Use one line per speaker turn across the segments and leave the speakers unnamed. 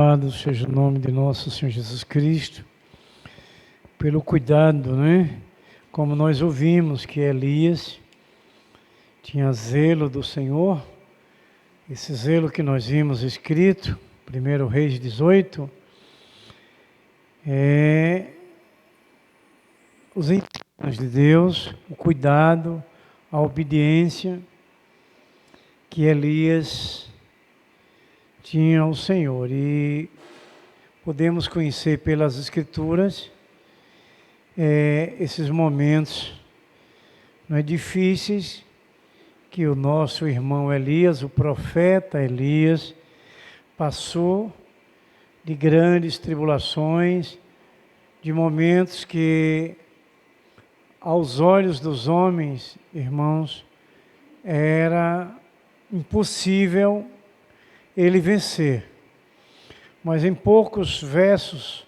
Louvado seja o nome de nosso Senhor Jesus Cristo, pelo cuidado, Como nós ouvimos que Elias tinha zelo do Senhor, esse zelo que nós vimos escrito, 1 Reis 18, os ensinos de Deus, o cuidado, a obediência que Elias tinha ao Senhor. E podemos conhecer pelas Escrituras esses momentos difíceis que o nosso irmão Elias, o profeta Elias, passou, de grandes tribulações, de momentos que aos olhos dos homens, irmãos, era impossível ele vencer. Mas em poucos versos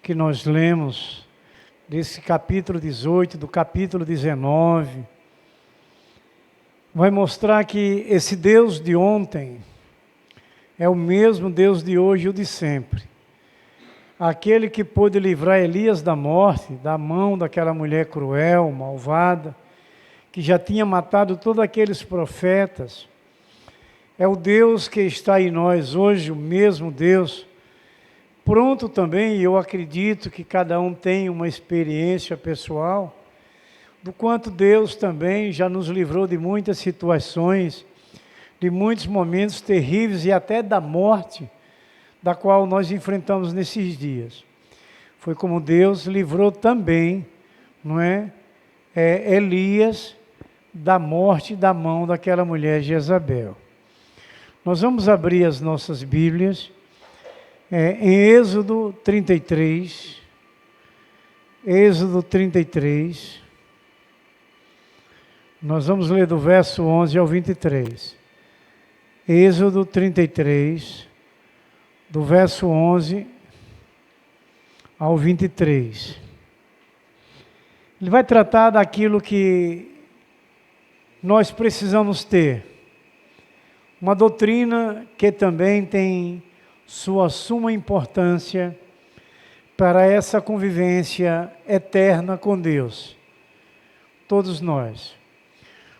que nós lemos, desse capítulo 18, do capítulo 19, vai mostrar que esse Deus de ontem é o mesmo Deus de hoje e o de sempre. Aquele que pôde livrar Elias da morte, da mão daquela mulher cruel, malvada, que já tinha matado todos aqueles profetas, é o Deus que está em nós hoje, o mesmo Deus, pronto também, e eu acredito que cada um tem uma experiência pessoal, do quanto Deus também já nos livrou de muitas situações, de muitos momentos terríveis e até da morte, da qual nós enfrentamos nesses dias. Foi como Deus livrou também, Elias da morte da mão daquela mulher Jezabel. Nós vamos abrir as nossas Bíblias em Êxodo 33. Êxodo 33. Nós vamos ler do verso 11 ao 23. Êxodo 33, do verso 11 ao 23. Ele vai tratar daquilo que nós precisamos ter. Uma doutrina que também tem sua suma importância para essa convivência eterna com Deus. Todos nós.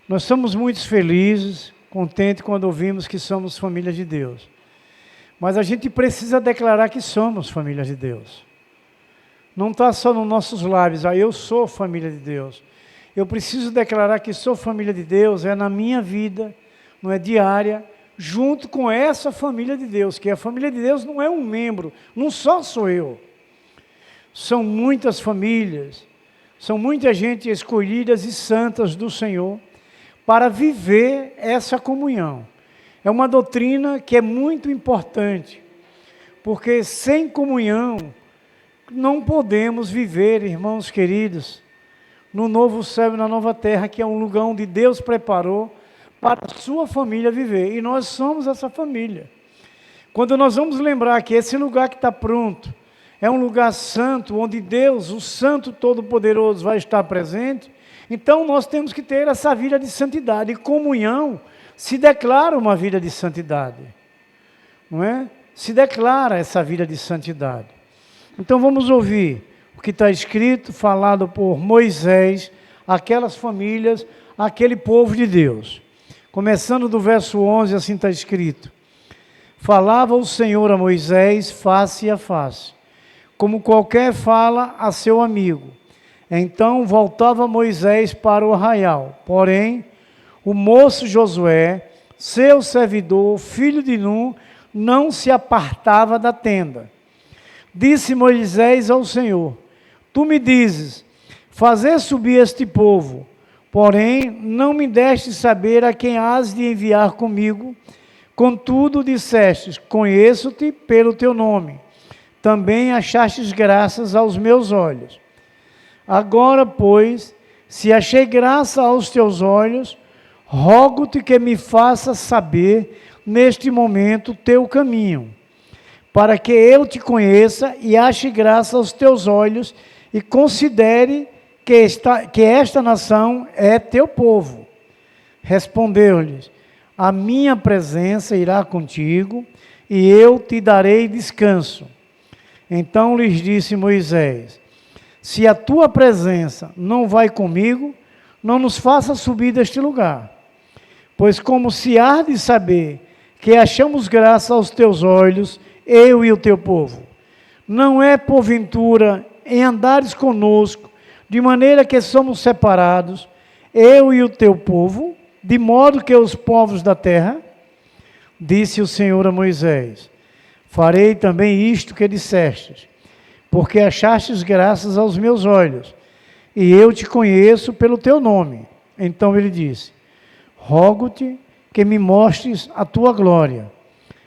Nós somos muito felizes, contentes quando ouvimos que somos família de Deus. Mas a gente precisa declarar que somos família de Deus. Não está só nos nossos lábios, eu sou família de Deus. Eu preciso declarar que sou família de Deus, na minha vida, não é diária, junto com essa família de Deus, que a família de Deus não é um membro, não só sou eu. São muitas famílias, são muita gente escolhidas e santas do Senhor para viver essa comunhão. É uma doutrina que é muito importante, porque sem comunhão não podemos viver, irmãos queridos, no novo céu e na nova terra, que é um lugar onde Deus preparou para a sua família viver, e nós somos essa família. Quando nós vamos lembrar que esse lugar que está pronto, é um lugar santo, onde Deus, o Santo Todo-Poderoso, vai estar presente, então nós temos que ter essa vida de santidade, e comunhão se declara uma vida de santidade, não é? Se declara essa vida de santidade. Então vamos ouvir o que está escrito, falado por Moisés, aquelas famílias, aquele povo de Deus. Começando do verso 11, assim está escrito: falava o Senhor a Moisés face a face, como qualquer fala a seu amigo. Então voltava Moisés para o arraial, porém o moço Josué, seu servidor, filho de Nun, não se apartava da tenda. Disse Moisés ao Senhor: tu me dizes, fazer subir este povo, porém não me deste saber a quem has de enviar comigo. Contudo dissestes, conheço-te pelo teu nome, também achastes graças aos meus olhos. Agora, pois, se achei graça aos teus olhos, rogo-te que me faças saber neste momento o teu caminho, para que eu te conheça e ache graça aos teus olhos e considere que esta nação é teu povo. Respondeu-lhes: a minha presença irá contigo e eu te darei descanso. Então lhes disse Moisés: se a tua presença não vai comigo, não nos faça subir deste lugar. Pois como se há de saber que achamos graça aos teus olhos, eu e o teu povo, não é porventura em andares conosco, de maneira que somos separados, eu e o teu povo, de modo que os povos da terra? Disse o Senhor a Moisés: farei também isto que dissestes, porque achastes graças aos meus olhos, e eu te conheço pelo teu nome. Então ele disse: rogo-te que me mostres a tua glória.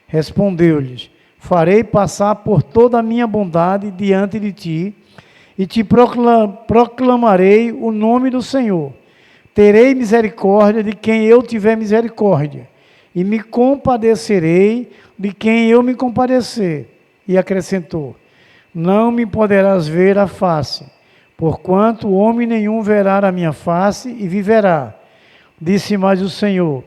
Respondeu-lhes: farei passar por toda a minha bondade diante de ti, e te proclamarei o nome do Senhor. Terei misericórdia de quem eu tiver misericórdia, e me compadecerei de quem eu me compadecer. E acrescentou: não me poderás ver a face, porquanto homem nenhum verá a minha face e viverá. Disse mais o Senhor: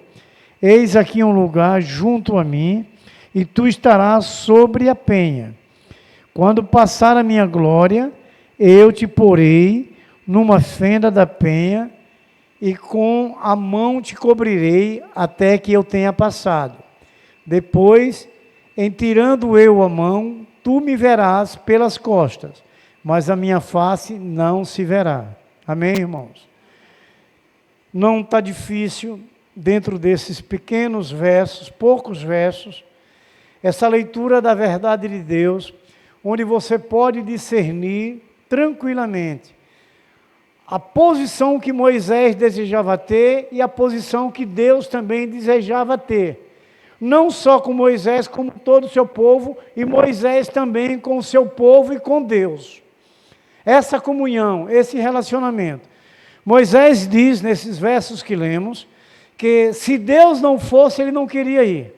eis aqui um lugar junto a mim, e tu estarás sobre a penha. Quando passar a minha glória, eu te porei numa fenda da penha, e com a mão te cobrirei até que eu tenha passado. Depois, em tirando eu a mão, tu me verás pelas costas, mas a minha face não se verá. Amém, irmãos? Não está difícil, dentro desses pequenos versos, poucos versos, essa leitura da verdade de Deus, onde você pode discernir tranquilamente a posição que Moisés desejava ter e a posição que Deus também desejava ter. Não só com Moisés, como todo o seu povo, e Moisés também com o seu povo e com Deus. Essa comunhão, esse relacionamento. Moisés diz, nesses versos que lemos, que se Deus não fosse, ele não queria ir.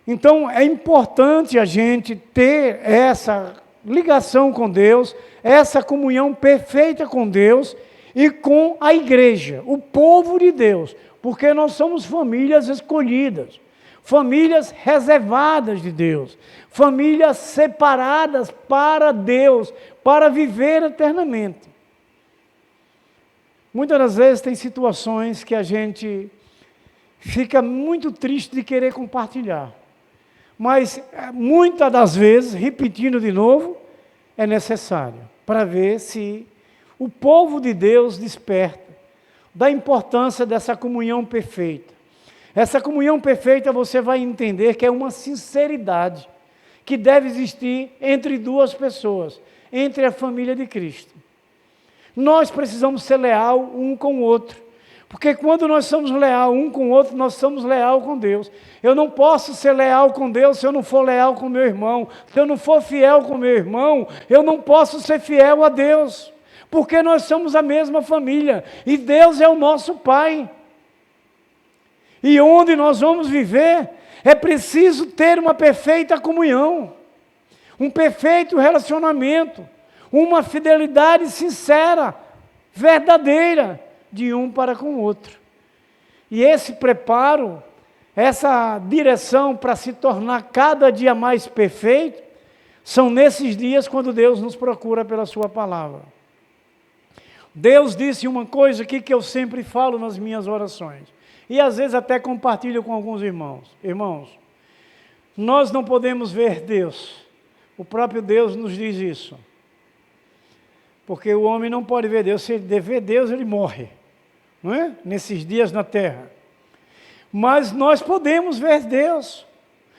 Então, é importante a gente ter essa ligação com Deus, essa comunhão perfeita com Deus e com a igreja, o povo de Deus, porque nós somos famílias escolhidas, famílias reservadas de Deus, famílias separadas para Deus, para viver eternamente. Muitas das vezes tem situações que a gente fica muito triste de querer compartilhar. Mas muitas das vezes, repetindo de novo, é necessário para ver se o povo de Deus desperta da importância dessa comunhão perfeita. Essa comunhão perfeita você vai entender que é uma sinceridade que deve existir entre duas pessoas, entre a família de Cristo. Nós precisamos ser leal um com o outro. Porque quando nós somos leal um com o outro, nós somos leal com Deus. Eu não posso ser leal com Deus se eu não for leal com meu irmão. Se eu não for fiel com meu irmão, eu não posso ser fiel a Deus. Porque nós somos a mesma família. E Deus é o nosso Pai. E onde nós vamos viver, é preciso ter uma perfeita comunhão. Um perfeito relacionamento. Uma fidelidade sincera, verdadeira, de um para com o outro. E esse preparo, essa direção para se tornar cada dia mais perfeito, são nesses dias quando Deus nos procura pela sua palavra. Deus disse uma coisa aqui que eu sempre falo nas minhas orações, e às vezes até compartilho com alguns irmãos. Irmãos, nós não podemos ver Deus, o próprio Deus nos diz isso. Porque o homem não pode ver Deus, se ele vê Deus, ele morre, não é? Nesses dias na terra. Mas nós podemos ver Deus,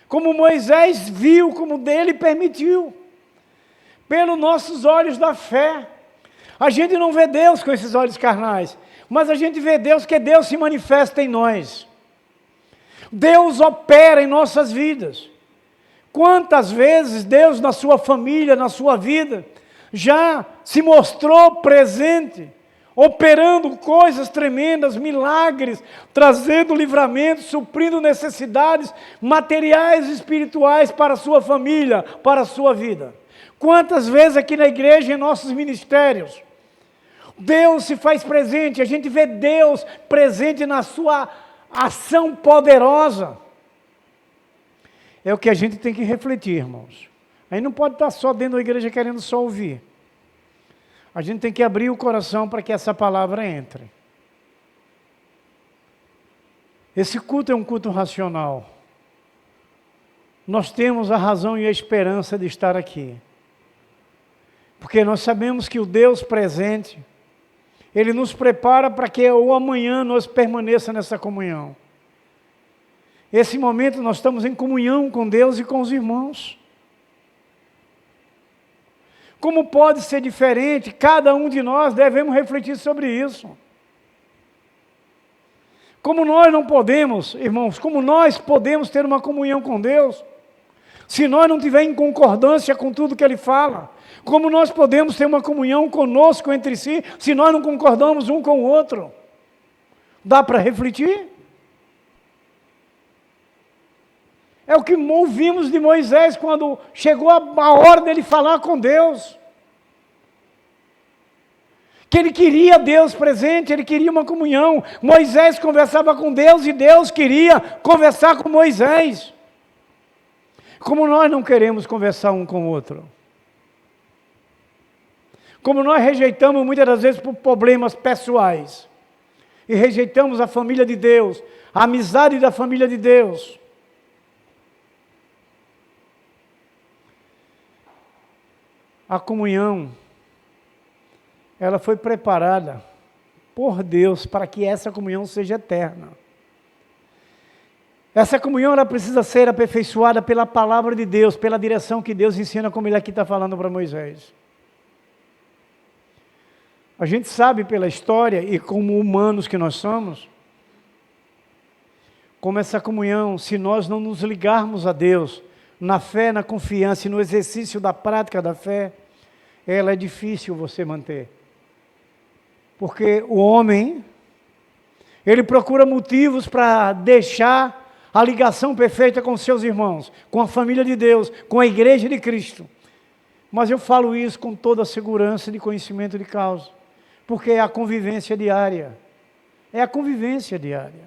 como Moisés viu, como dele permitiu, pelos nossos olhos da fé. A gente não vê Deus com esses olhos carnais, mas a gente vê Deus, que Deus se manifesta em nós. Deus opera em nossas vidas. Quantas vezes Deus na sua família, na sua vida, já se mostrou presente, operando coisas tremendas, milagres, trazendo livramento, suprindo necessidades materiais e espirituais para a sua família, para a sua vida. Quantas vezes aqui na igreja, em nossos ministérios, Deus se faz presente, a gente vê Deus presente na sua ação poderosa. É o que a gente tem que refletir, irmãos. Aí não pode estar só dentro da igreja querendo só ouvir. A gente tem que abrir o coração para que essa palavra entre. Esse culto é um culto racional. Nós temos a razão e a esperança de estar aqui. Porque nós sabemos que o Deus presente, Ele nos prepara para que o amanhã nós permaneça nessa comunhão. Esse momento nós estamos em comunhão com Deus e com os irmãos. Como pode ser diferente? Cada um de nós devemos refletir sobre isso. Como nós não podemos, irmãos, como nós podemos ter uma comunhão com Deus, se nós não tivermos em concordância com tudo que Ele fala? Como nós podemos ter uma comunhão conosco entre si, se nós não concordamos um com o outro? Dá para refletir? É o que ouvimos de Moisés quando chegou a hora dele falar com Deus. Que ele queria Deus presente, ele queria uma comunhão. Moisés conversava com Deus e Deus queria conversar com Moisés. Como nós não queremos conversar um com o outro. Como nós rejeitamos muitas das vezes por problemas pessoais. E rejeitamos a família de Deus, a amizade da família de Deus. A comunhão, ela foi preparada por Deus para que essa comunhão seja eterna. Essa comunhão ela precisa ser aperfeiçoada pela palavra de Deus, pela direção que Deus ensina, como Ele aqui está falando para Moisés. A gente sabe pela história e como humanos que nós somos, como essa comunhão, se nós não nos ligarmos a Deus, na fé, na confiança e no exercício da prática da fé, ela é difícil você manter. Porque o homem, ele procura motivos para deixar a ligação perfeita com seus irmãos, com a família de Deus, com a igreja de Cristo. Mas eu falo isso com toda a segurança de conhecimento de causa, porque é a convivência diária. É a convivência diária.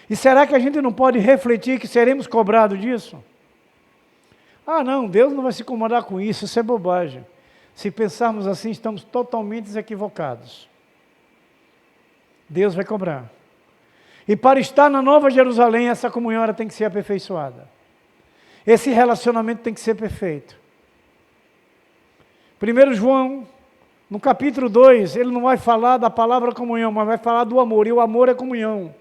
E será que a gente não pode refletir que seremos cobrados disso? Ah, não, Deus não vai se incomodar com isso é bobagem. Se pensarmos assim, estamos totalmente equivocados. Deus vai cobrar. E para estar na Nova Jerusalém, essa comunhão ela tem que ser aperfeiçoada. Esse relacionamento tem que ser perfeito. 1 João, no capítulo 2, ele não vai falar da palavra comunhão, mas vai falar do amor, e o amor é comunhão.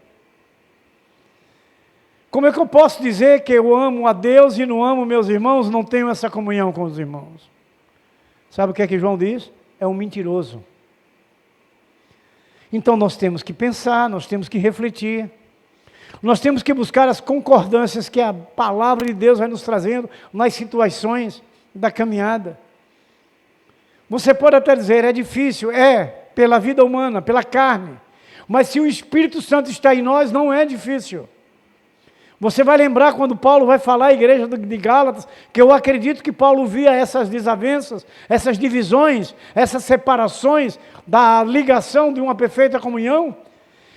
Como é que eu posso dizer que eu amo a Deus e não amo meus irmãos, não tenho essa comunhão com os irmãos? Sabe o que é que João diz? É um mentiroso. Então nós temos que pensar, nós temos que refletir, nós temos que buscar as concordâncias que a palavra de Deus vai nos trazendo nas situações da caminhada. Você pode até dizer, é difícil, pela vida humana, pela carne, mas se o Espírito Santo está em nós, não é difícil. Você vai lembrar quando Paulo vai falar à igreja de Gálatas, que eu acredito que Paulo via essas desavenças, essas divisões, essas separações da ligação de uma perfeita comunhão.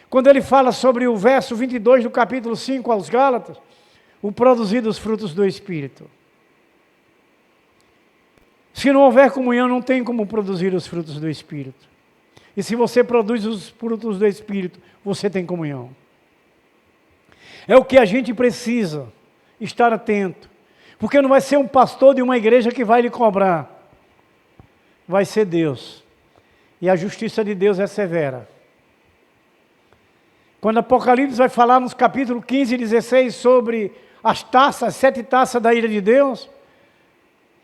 Quando ele fala sobre o verso 22 do capítulo 5 aos Gálatas, o produzir dos frutos do Espírito. Se não houver comunhão, não tem como produzir os frutos do Espírito. E se você produz os frutos do Espírito, você tem comunhão. É o que a gente precisa estar atento. Porque não vai ser um pastor de uma igreja que vai lhe cobrar. Vai ser Deus. E a justiça de Deus é severa. Quando Apocalipse vai falar nos capítulos 15 e 16 sobre as taças, 7 taças da ira de Deus,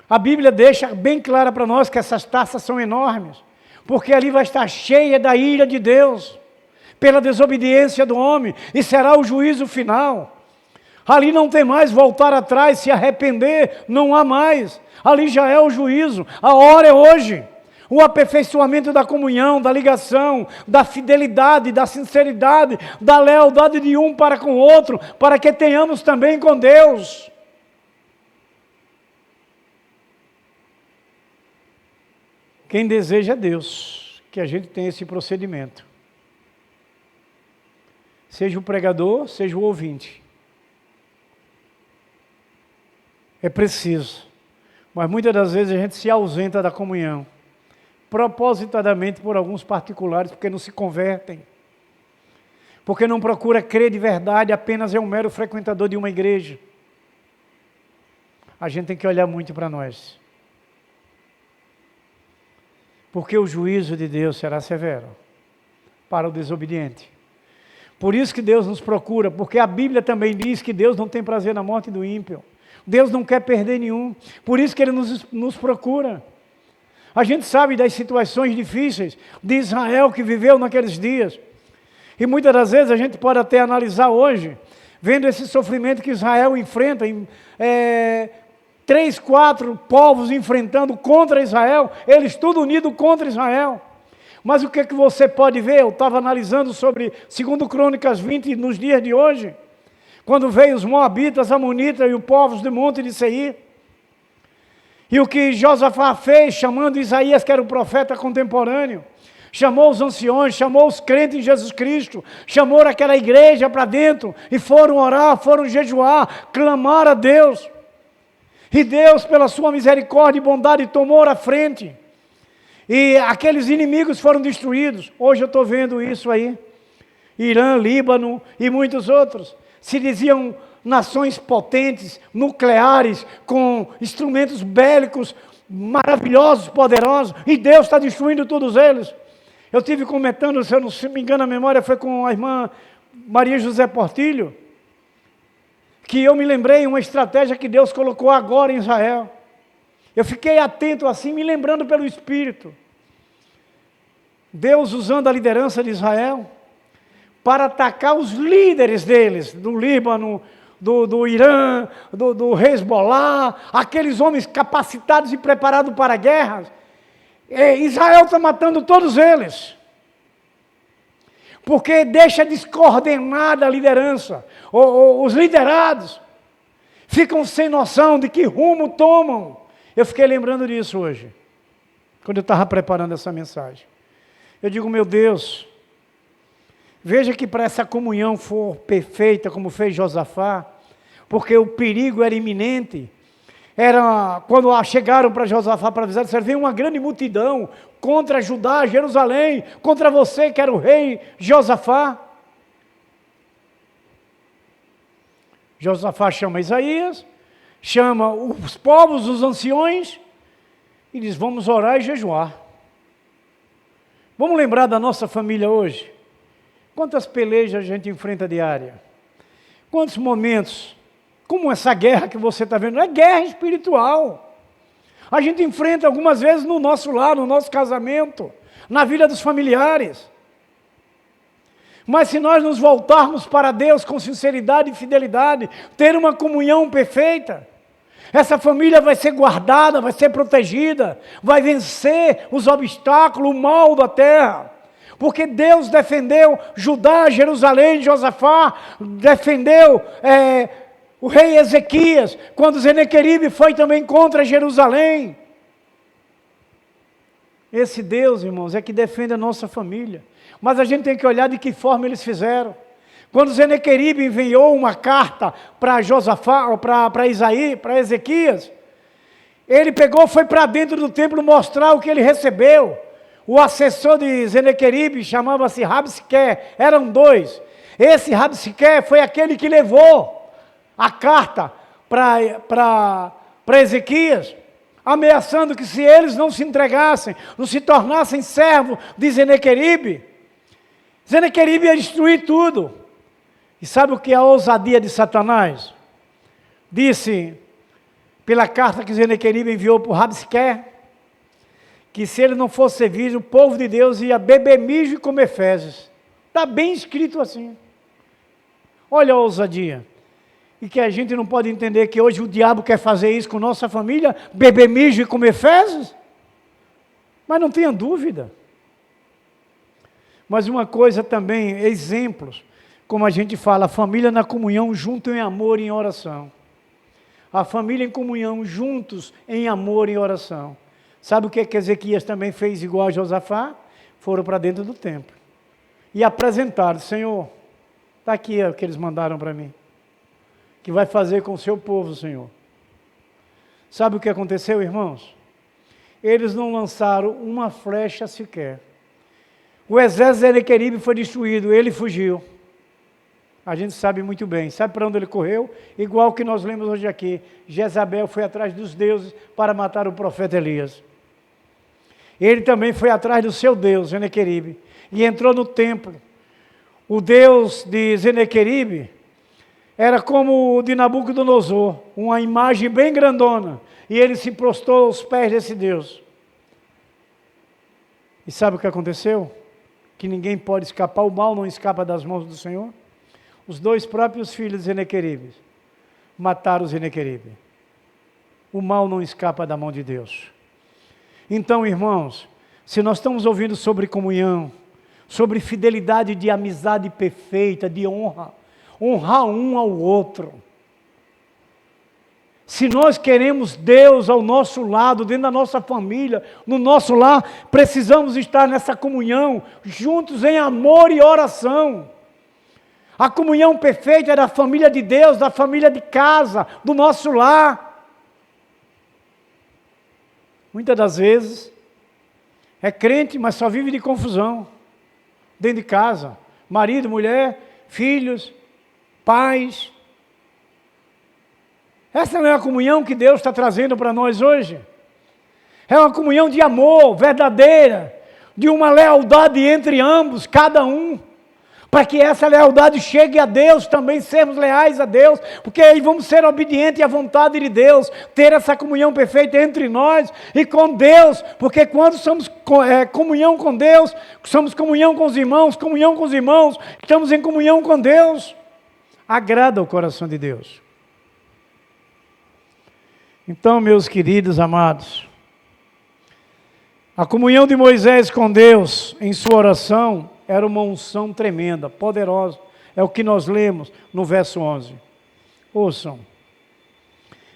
a Bíblia deixa bem clara para nós que essas taças são enormes. Porque ali vai estar cheia da ira de Deus. Pela desobediência do homem, e será o juízo final. Ali não tem mais voltar atrás, se arrepender, não há mais. Ali já é o juízo, a hora é hoje. O aperfeiçoamento da comunhão, da ligação, da fidelidade, da sinceridade, da lealdade de um para com o outro, para que tenhamos também com Deus. Quem deseja é Deus, que a gente tenha esse procedimento. Seja o pregador, seja o ouvinte. É preciso. Mas muitas das vezes a gente se ausenta da comunhão. Propositadamente por alguns particulares, porque não se convertem. Porque não procura crer de verdade, apenas é um mero frequentador de uma igreja. A gente tem que olhar muito para nós. Porque o juízo de Deus será severo para o desobediente. Por isso que Deus nos procura, porque a Bíblia também diz que Deus não tem prazer na morte do ímpio. Deus não quer perder nenhum. Por isso que Ele nos procura. A gente sabe das situações difíceis de Israel que viveu naqueles dias. E muitas das vezes a gente pode até analisar hoje, vendo esse sofrimento que Israel enfrenta, 3, 4 povos enfrentando contra Israel, eles tudo unidos contra Israel. Mas o que é que você pode ver? Eu estava analisando sobre 2 Crônicas 20 nos dias de hoje, quando veio os Moabitas, Amonitas e os povos do monte de Seir. E o que Josafá fez, chamando Isaías, que era o profeta contemporâneo, chamou os anciões, chamou os crentes em Jesus Cristo, chamou aquela igreja para dentro, e foram orar, foram jejuar, clamar a Deus. E Deus, pela sua misericórdia e bondade, tomou a frente. E aqueles inimigos foram destruídos. Hoje eu estou vendo isso aí. Irã, Líbano e muitos outros. Se diziam nações potentes, nucleares, com instrumentos bélicos maravilhosos, poderosos. E Deus está destruindo todos eles. Eu estive comentando, se eu não me engano a memória, foi com a irmã Maria José Portilho, que eu me lembrei uma estratégia que Deus colocou agora em Israel. Eu fiquei atento assim, me lembrando pelo Espírito. Deus usando a liderança de Israel para atacar os líderes deles, do Líbano, do Irã, do Hezbollah, aqueles homens capacitados e preparados para guerras. Israel está matando todos eles. Porque deixa descoordenada a liderança. Os liderados ficam sem noção de que rumo tomam. Eu fiquei lembrando disso hoje, quando eu estava preparando essa mensagem. Eu digo, meu Deus, veja que para essa comunhão for perfeita, como fez Josafá, porque o perigo era iminente. Era quando chegaram para Josafá para avisar, disseram, vem uma grande multidão contra Judá, Jerusalém, contra você que era o rei Josafá. Josafá chama Isaías, chama os povos, os anciões, e diz, vamos orar e jejuar. Vamos lembrar da nossa família hoje? Quantas pelejas a gente enfrenta diária? Quantos momentos? Como essa guerra que você está vendo, é guerra espiritual. A gente enfrenta algumas vezes no nosso lar, no nosso casamento, na vida dos familiares. Mas se nós nos voltarmos para Deus com sinceridade e fidelidade, ter uma comunhão perfeita, essa família vai ser guardada, vai ser protegida, vai vencer os obstáculos, o mal da terra. Porque Deus defendeu Judá, Jerusalém, Josafá, defendeu o rei Ezequias, quando Senaqueribe foi também contra Jerusalém. Esse Deus, irmãos, é que defende a nossa família. Mas a gente tem que olhar de que forma eles fizeram. Quando Senaqueribe enviou uma carta para Josafá, ou para Isaías, para Ezequias, ele pegou, foi para dentro do templo mostrar o que ele recebeu. O assessor de Senaqueribe chamava-se Rabsique, eram 2. Esse Rabsique foi aquele que levou a carta para Ezequias, ameaçando que se eles não se entregassem, não se tornassem servos de Senaqueribe, Senaqueribe ia destruir tudo. E sabe o que é a ousadia de Satanás? Disse, pela carta que Senaqueribe enviou para o Rabsique, que se ele não fosse servido, o povo de Deus ia beber mijo e comer fezes. Está bem escrito assim. Olha a ousadia. E que a gente não pode entender que hoje o diabo quer fazer isso com nossa família, beber mijo e comer fezes? Mas não tenha dúvida. Mas uma coisa também, exemplos, como a gente fala, a família na comunhão, junto em amor e em oração. A família em comunhão, juntos em amor e em oração. Sabe o que Ezequias também fez igual a Josafá? Foram para dentro do templo. E apresentaram, Senhor, está aqui o que eles mandaram para mim. Que vai fazer com o seu povo, Senhor. Sabe o que aconteceu, irmãos? Eles não lançaram uma flecha sequer. O exército de Senequeribe foi destruído, ele fugiu. A gente sabe muito bem. Sabe para onde ele correu? Igual que nós lemos hoje aqui. Jezabel foi atrás dos deuses para matar o profeta Elias. Ele também foi atrás do seu Deus, Senequeribe, e entrou no templo. O Deus de Senequeribe era como o de Nabucodonosor, uma imagem bem grandona, e ele se prostrou aos pés desse Deus. E sabe o que aconteceu? Que ninguém pode escapar, o mal não escapa das mãos do Senhor. Os dois próprios filhos de Senequeribe mataram Senequeribe. O mal não escapa da mão de Deus. Então, irmãos, se nós estamos ouvindo sobre comunhão, sobre fidelidade de amizade perfeita, de honra, honrar um ao outro. Se nós queremos Deus ao nosso lado, dentro da nossa família, no nosso lar, precisamos estar nessa comunhão, juntos em amor e oração. A comunhão perfeita é da família de Deus, da família de casa, do nosso lar. Muitas das vezes, é crente, mas só vive de confusão, dentro de casa. Marido, mulher, filhos, pais. Essa não é a comunhão que Deus está trazendo para nós hoje. É uma comunhão de amor, verdadeira, de uma lealdade entre ambos, cada um. Para que essa lealdade chegue a Deus, também sermos leais a Deus, porque aí vamos ser obedientes à vontade de Deus, ter essa comunhão perfeita entre nós e com Deus, porque quando somos comunhão com Deus, somos comunhão com os irmãos, estamos em comunhão com Deus, agrada o coração de Deus. Então, meus queridos amados, a comunhão de Moisés com Deus em sua oração era uma unção tremenda, poderosa. É o que nós lemos no verso 11. Ouçam.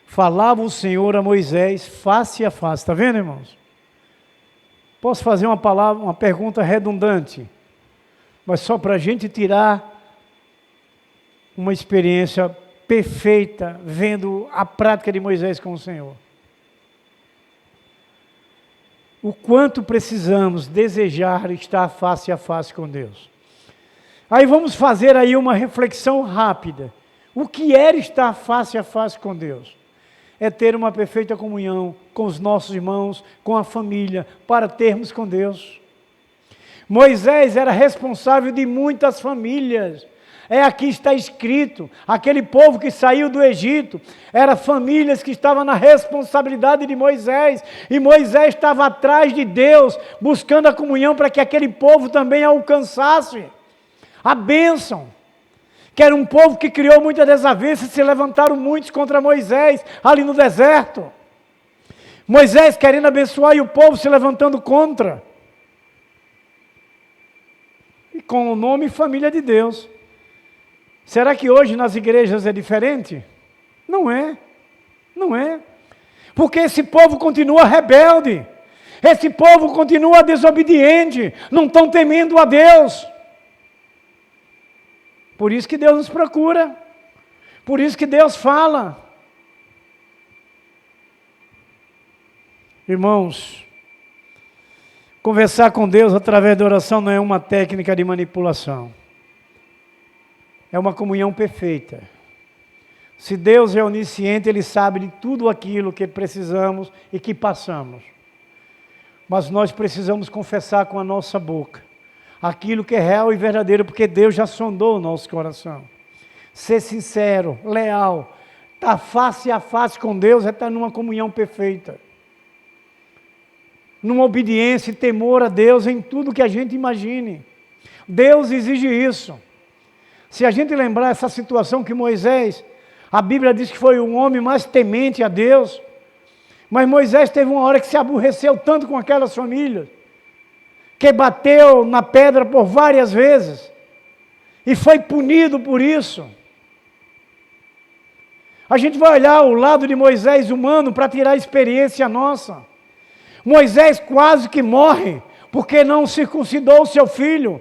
Falava o Senhor a Moisés face a face. Está vendo, irmãos? Posso fazer uma pergunta redundante, mas só para a gente tirar uma experiência perfeita, vendo a prática de Moisés com o Senhor. O quanto precisamos desejar estar face a face com Deus. Aí vamos fazer aí uma reflexão rápida. O que era estar face a face com Deus? É ter uma perfeita comunhão com os nossos irmãos, com a família, para termos com Deus. Moisés era responsável de muitas famílias. Aqui está escrito, aquele povo que saiu do Egito, eram famílias que estavam na responsabilidade de Moisés, e Moisés estava atrás de Deus, buscando a comunhão para que aquele povo também alcançasse a bênção, que era um povo que criou muita desavença, se levantaram muitos contra Moisés, ali no deserto, Moisés querendo abençoar e o povo se levantando contra, e com o nome família de Deus. Será que hoje nas igrejas é diferente? Não é, não é. Porque esse povo continua rebelde, esse povo continua desobediente, não estão temendo a Deus. Por isso que Deus nos procura, por isso que Deus fala. Irmãos, conversar com Deus através da oração não é uma técnica de manipulação. É uma comunhão perfeita. Se Deus é onisciente, Ele sabe de tudo aquilo que precisamos e que passamos. Mas nós precisamos confessar com a nossa boca aquilo que é real e verdadeiro, porque Deus já sondou o nosso coração. Ser sincero, leal, estar face a face com Deus é estar numa comunhão perfeita. Numa obediência e temor a Deus em tudo que a gente imagine. Deus exige isso. Se a gente lembrar essa situação que Moisés, a Bíblia diz que foi o homem mais temente a Deus, mas Moisés teve uma hora que se aborreceu tanto com aquelas famílias, que bateu na pedra por várias vezes, e foi punido por isso. A gente vai olhar o lado de Moisés humano para tirar a experiência nossa. Moisés quase que morre, porque não circuncidou o seu filho,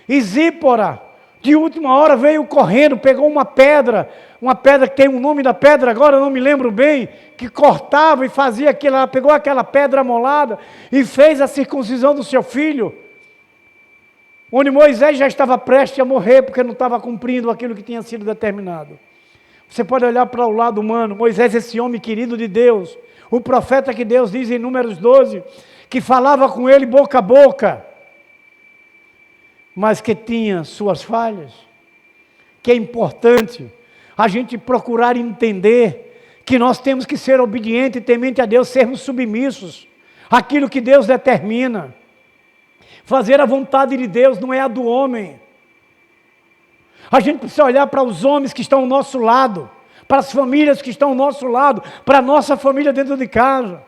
e Zípora, de última hora veio correndo, pegou uma pedra, uma pedra que tem o nome da pedra, agora eu não me lembro bem, que cortava e fazia aquilo, ela pegou aquela pedra amolada e fez a circuncisão do seu filho, onde Moisés já estava prestes a morrer, porque não estava cumprindo aquilo que tinha sido determinado. Você pode olhar para o lado humano, Moisés, esse homem querido de Deus, o profeta que Deus diz em Números 12, que falava com ele boca a boca, mas que tinha suas falhas, que é importante a gente procurar entender que nós temos que ser obedientes e temente a Deus, sermos submissos àquilo que Deus determina. Fazer a vontade de Deus não é a do homem. A gente precisa olhar para os homens que estão ao nosso lado, para as famílias que estão ao nosso lado, para a nossa família dentro de casa,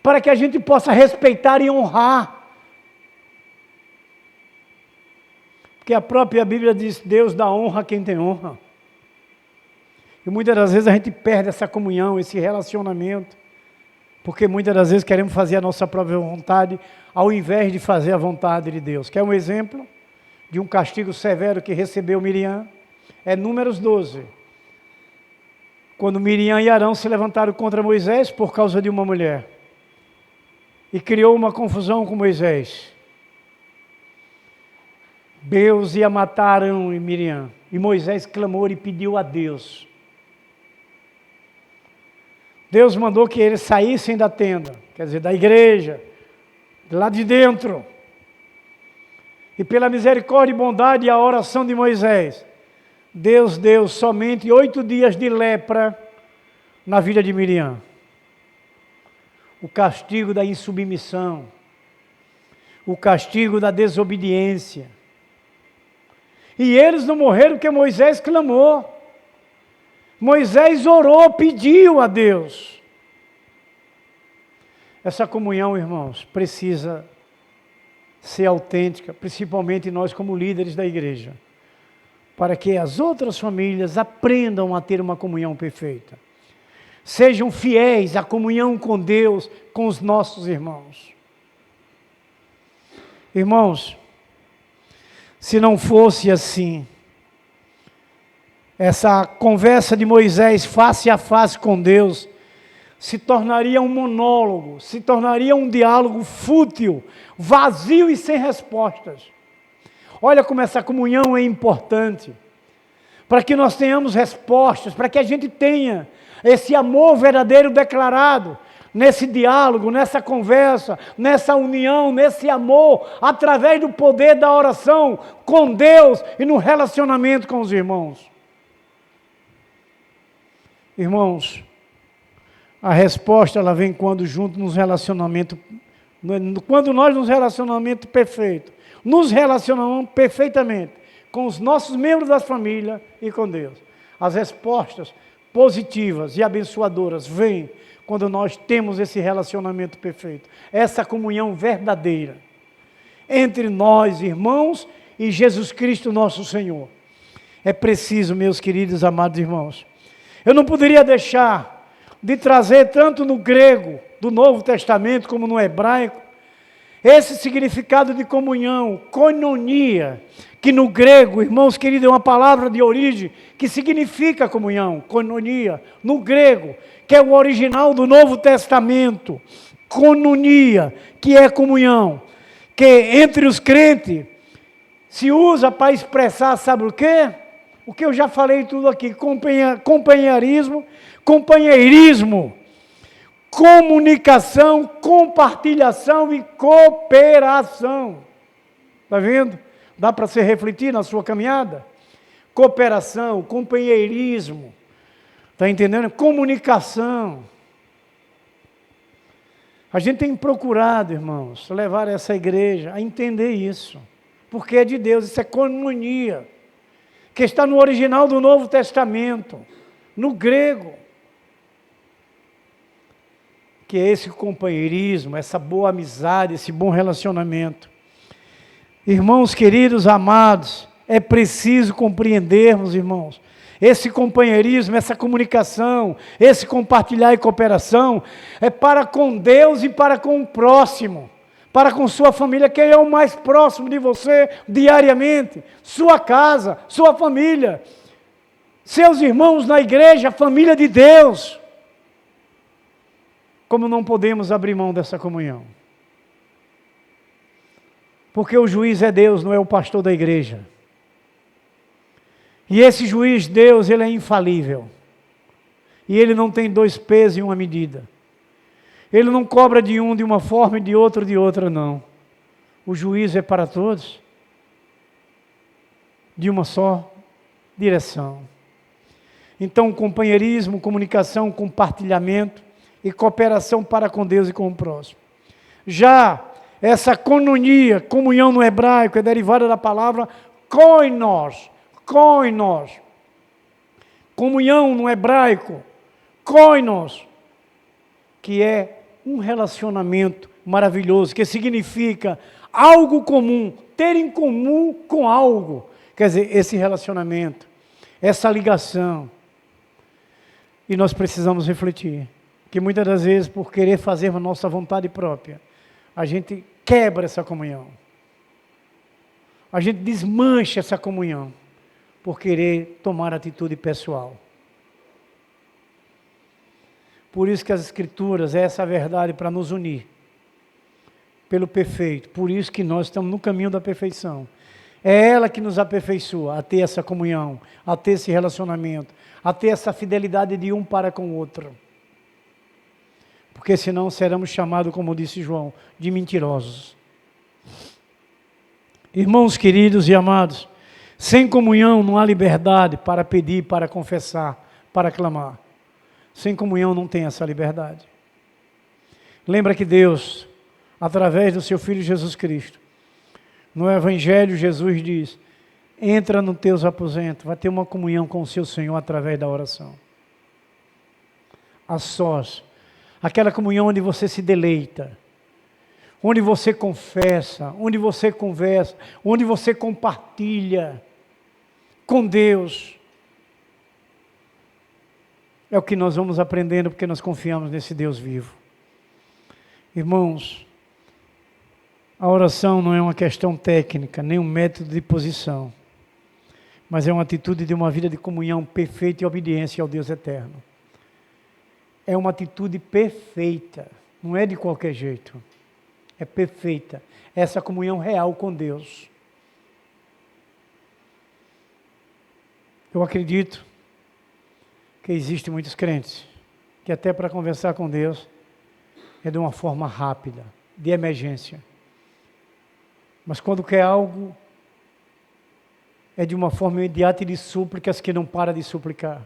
para que a gente possa respeitar e honrar. Porque a própria Bíblia diz, Deus dá honra a quem tem honra. E muitas das vezes a gente perde essa comunhão, esse relacionamento, porque muitas das vezes queremos fazer a nossa própria vontade, ao invés de fazer a vontade de Deus. Quer um exemplo de um castigo severo que recebeu Miriam? É Números 12. Quando Miriam e Arão se levantaram contra Moisés por causa de uma mulher. E criou uma confusão com Moisés. Deus ia matar Arão e Miriam. E Moisés clamou e pediu a Deus. Deus mandou que eles saíssem da tenda, quer dizer, da igreja, de lá de dentro. E pela misericórdia e bondade e a oração de Moisés, Deus deu somente 8 dias de lepra na vida de Miriam. O castigo da insubmissão, o castigo da desobediência. E eles não morreram porque Moisés clamou. Moisés orou, pediu a Deus. Essa comunhão, irmãos, precisa ser autêntica, principalmente nós como líderes da igreja, para que as outras famílias aprendam a ter uma comunhão perfeita. Sejam fiéis à comunhão com Deus, com os nossos irmãos. Irmãos, se não fosse assim, essa conversa de Moisés face a face com Deus se tornaria um monólogo, se tornaria um diálogo fútil, vazio e sem respostas. Olha como essa comunhão é importante, para que nós tenhamos respostas, para que a gente tenha esse amor verdadeiro declarado, nesse diálogo, nessa conversa, nessa união, nesse amor, através do poder da oração com Deus e no relacionamento com os irmãos. Irmãos, a resposta ela vem quando junto nos relacionamentos, quando nós nos relacionamento perfeito, nos relacionamos perfeitamente com os nossos membros da família e com Deus. As respostas positivas e abençoadoras vêm quando nós temos esse relacionamento perfeito, essa comunhão verdadeira entre nós, irmãos, e Jesus Cristo nosso Senhor. É preciso, meus queridos amados irmãos, eu não poderia deixar de trazer tanto no grego do Novo Testamento como no hebraico, esse significado de comunhão, koinonia, que no grego, irmãos queridos, é uma palavra de origem que significa comunhão, koinonia, no grego, que é o original do Novo Testamento, koinonia, que é comunhão, que entre os crentes se usa para expressar, sabe o quê? O que eu já falei tudo aqui, companheirismo, comunicação, compartilhação e cooperação. Está vendo? Dá para você refletir na sua caminhada? Cooperação, companheirismo, está entendendo? Comunicação. A gente tem procurado, irmãos, levar essa igreja a entender isso, porque é de Deus, isso é coinonia, que está no original do Novo Testamento, no grego. Que é esse companheirismo, essa boa amizade, esse bom relacionamento. Irmãos queridos, amados, é preciso compreendermos, irmãos, esse companheirismo, essa comunicação, esse compartilhar e cooperação, é para com Deus e para com o próximo, para com sua família, quem é o mais próximo de você diariamente, sua casa, sua família. seus irmãos na igreja, a família de Deus. Como não podemos abrir mão dessa comunhão? Porque o juiz é Deus, não é o pastor da igreja. E esse juiz, Deus, ele é infalível. E ele não tem dois pesos e uma medida. Ele não cobra de um de uma forma e de outro de outra, não. O juízo é para todos, de uma só direção. Então, companheirismo, comunicação, compartilhamento e cooperação para com Deus e com o próximo. Já essa koinonia, comunhão no hebraico, é derivada da palavra koinos. Koinos. Comunhão no hebraico, koinos, que é um relacionamento maravilhoso, que significa algo comum, ter em comum com algo. Quer dizer, esse relacionamento, essa ligação. E nós precisamos refletir, que muitas das vezes, por querer fazer a nossa vontade própria, a gente quebra essa comunhão. A gente desmancha essa comunhão, por querer tomar atitude pessoal. Por isso que as Escrituras, essa é a verdade para nos unir, pelo perfeito. Por isso que nós estamos no caminho da perfeição. É ela que nos aperfeiçoa a ter essa comunhão, a ter esse relacionamento, a ter essa fidelidade de um para com o outro. Porque senão seremos chamados, como disse João, de mentirosos. Irmãos queridos e amados, sem comunhão não há liberdade para pedir, para confessar, para clamar. Sem comunhão não tem essa liberdade. Lembra que Deus, através do seu Filho Jesus Cristo, no Evangelho Jesus diz, entra nos teus aposentos, vai ter uma comunhão com o seu Senhor através da oração. A sós, aquela comunhão onde você se deleita, onde você confessa, onde você conversa, onde você compartilha com Deus. É o que nós vamos aprendendo porque nós confiamos nesse Deus vivo. Irmãos, a oração não é uma questão técnica, nem um método de posição, mas é uma atitude de uma vida de comunhão perfeita e obediência ao Deus eterno. É uma atitude perfeita, não é de qualquer jeito, é perfeita, é essa comunhão real com Deus. Eu acredito que existem muitos crentes que até para conversar com Deus é de uma forma rápida, de emergência. Mas quando quer algo, é de uma forma imediata e de súplicas que não para de suplicar.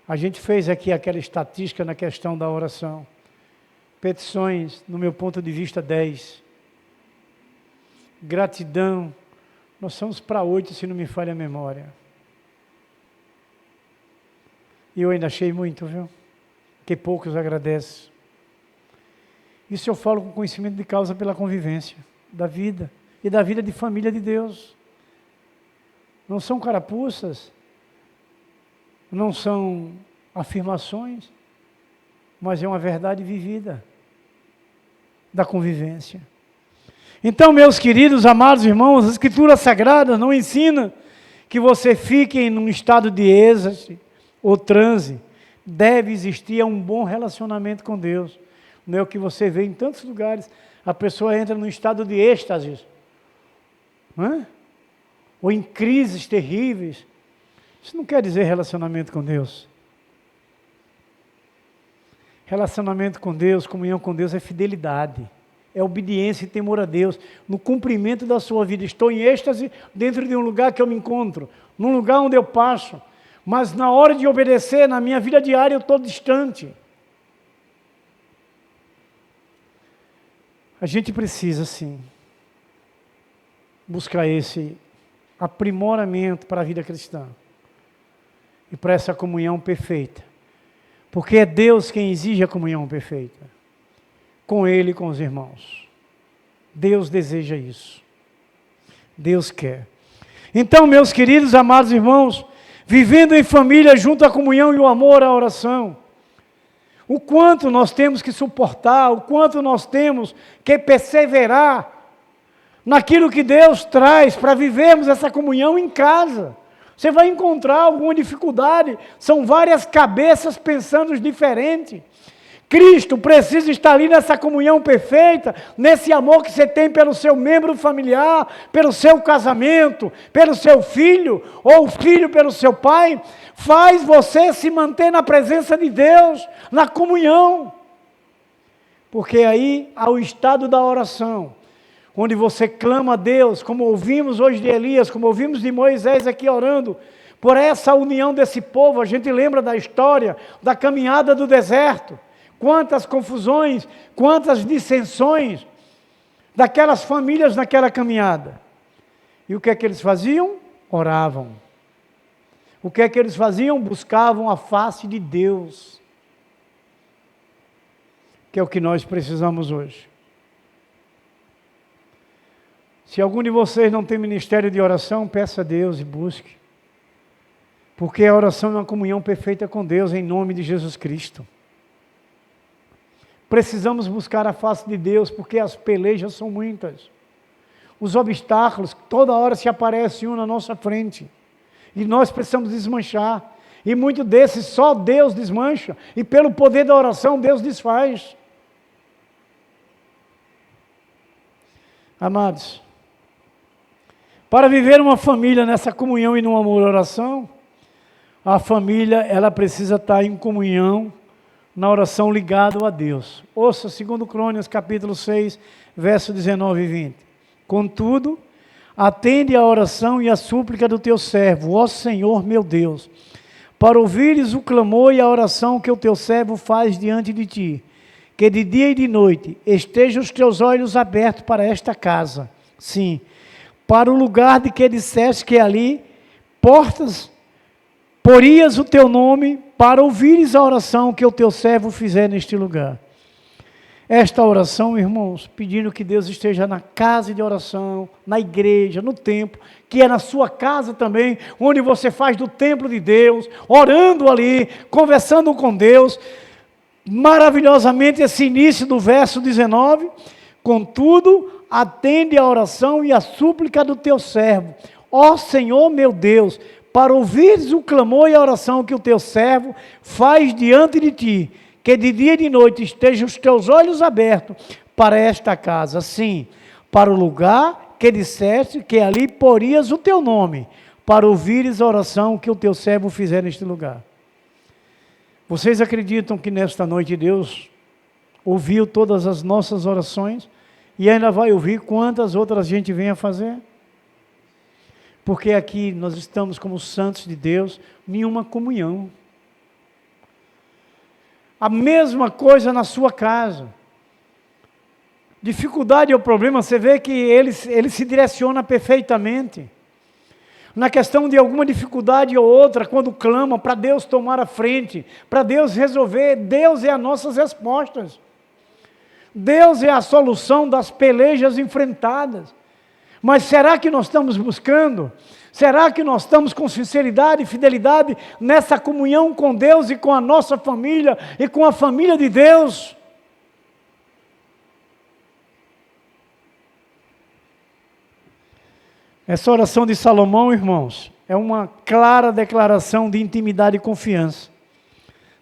A gente fez aqui aquela estatística na questão da oração. Petições, no meu ponto de vista, 10. Gratidão, nós somos para 8, se não me falha a memória. E eu ainda achei muito, viu? Que poucos agradecem. Isso eu falo com conhecimento de causa pela convivência da vida e da vida de família de Deus. Não são carapuças, não são afirmações, mas é uma verdade vivida da convivência. Então, meus queridos, amados irmãos, as Escrituras Sagradas não ensinam que você fique em um estado de êxtase ou transe. Deve existir um bom relacionamento com Deus. Não é o que você vê em tantos lugares. A pessoa entra num estado de êxtase, não é? Ou em crises terríveis. Isso não quer dizer relacionamento com Deus. Relacionamento com Deus, comunhão com Deus é fidelidade, é obediência e temor a Deus, no cumprimento da sua vida. Estou em êxtase dentro de um lugar que eu me encontro, num lugar onde eu passo, mas na hora de obedecer, na minha vida diária, eu estou distante. A gente precisa, sim, buscar esse aprimoramento para a vida cristã e para essa comunhão perfeita, porque é Deus quem exige a comunhão perfeita com Ele e com os irmãos. Deus deseja isso, Deus quer. Então, meus queridos, amados irmãos, vivendo em família junto à comunhão e o amor à oração, o quanto nós temos que suportar, o quanto nós temos que perseverar naquilo que Deus traz para vivermos essa comunhão em casa, Você vai encontrar alguma dificuldade. São várias cabeças pensando diferente. Cristo precisa estar ali nessa comunhão perfeita, nesse amor que você tem pelo seu membro familiar, pelo seu casamento, pelo seu filho, ou o filho pelo seu pai, faz você se manter na presença de Deus, na comunhão. Porque aí há o estado da oração, onde você clama a Deus, como ouvimos hoje de Elias, como ouvimos de Moisés aqui orando, por essa união desse povo. A gente lembra da história da caminhada do deserto. Quantas confusões, quantas dissensões daquelas famílias naquela caminhada. E o que é que eles faziam? Oravam. O que é que eles faziam? Buscavam a face de Deus. Que é o que nós precisamos hoje. Se algum de vocês não tem ministério de oração, peça a Deus e busque. Porque a oração é uma comunhão perfeita com Deus, em nome de Jesus Cristo. Precisamos buscar a face de Deus, porque as pelejas são muitas. Os obstáculos, toda hora se aparece um na nossa frente. E nós precisamos desmanchar. E muito desses só Deus desmancha. E pelo poder da oração, Deus desfaz. Amados, para viver uma família nessa comunhão e no amor e oração, a família, ela precisa estar em comunhão, na oração ligado a Deus. Ouça 2 Crônicas, capítulo 6, verso 19 e 20. Contudo, atende a oração e a súplica do teu servo, ó Senhor meu Deus, para ouvires o clamor e a oração que o teu servo faz diante de ti, que de dia e de noite estejam os teus olhos abertos para esta casa, sim, para o lugar de que disseste que ali porias o teu nome, para ouvires a oração que o teu servo fizer neste lugar. Esta oração, irmãos, pedindo que Deus esteja na casa de oração, na igreja, no templo, que é na sua casa também, onde você faz do templo de Deus, orando ali, conversando com Deus. Maravilhosamente esse início do verso 19, contudo, atende a oração e a súplica do teu servo, ó Senhor meu Deus, para ouvires o clamor e a oração que o teu servo faz diante de ti, que de dia e de noite estejam os teus olhos abertos para esta casa, sim, para o lugar que disseste que ali porias o teu nome, para ouvires a oração que o teu servo fizer neste lugar. Vocês acreditam que nesta noite Deus ouviu todas as nossas orações e ainda vai ouvir quantas outras a gente venha fazer? Porque aqui nós estamos como santos de Deus em uma comunhão. A mesma coisa na sua casa. Dificuldade ou problema, você vê que ele se direciona perfeitamente. Na questão de alguma dificuldade ou outra, quando clama para Deus tomar a frente, para Deus resolver, Deus é as nossas respostas. Deus é a solução das pelejas enfrentadas. Mas será que nós estamos buscando? Será que nós estamos com sinceridade e fidelidade nessa comunhão com Deus e com a nossa família e com a família de Deus? Essa oração de Salomão, irmãos, é uma clara declaração de intimidade e confiança,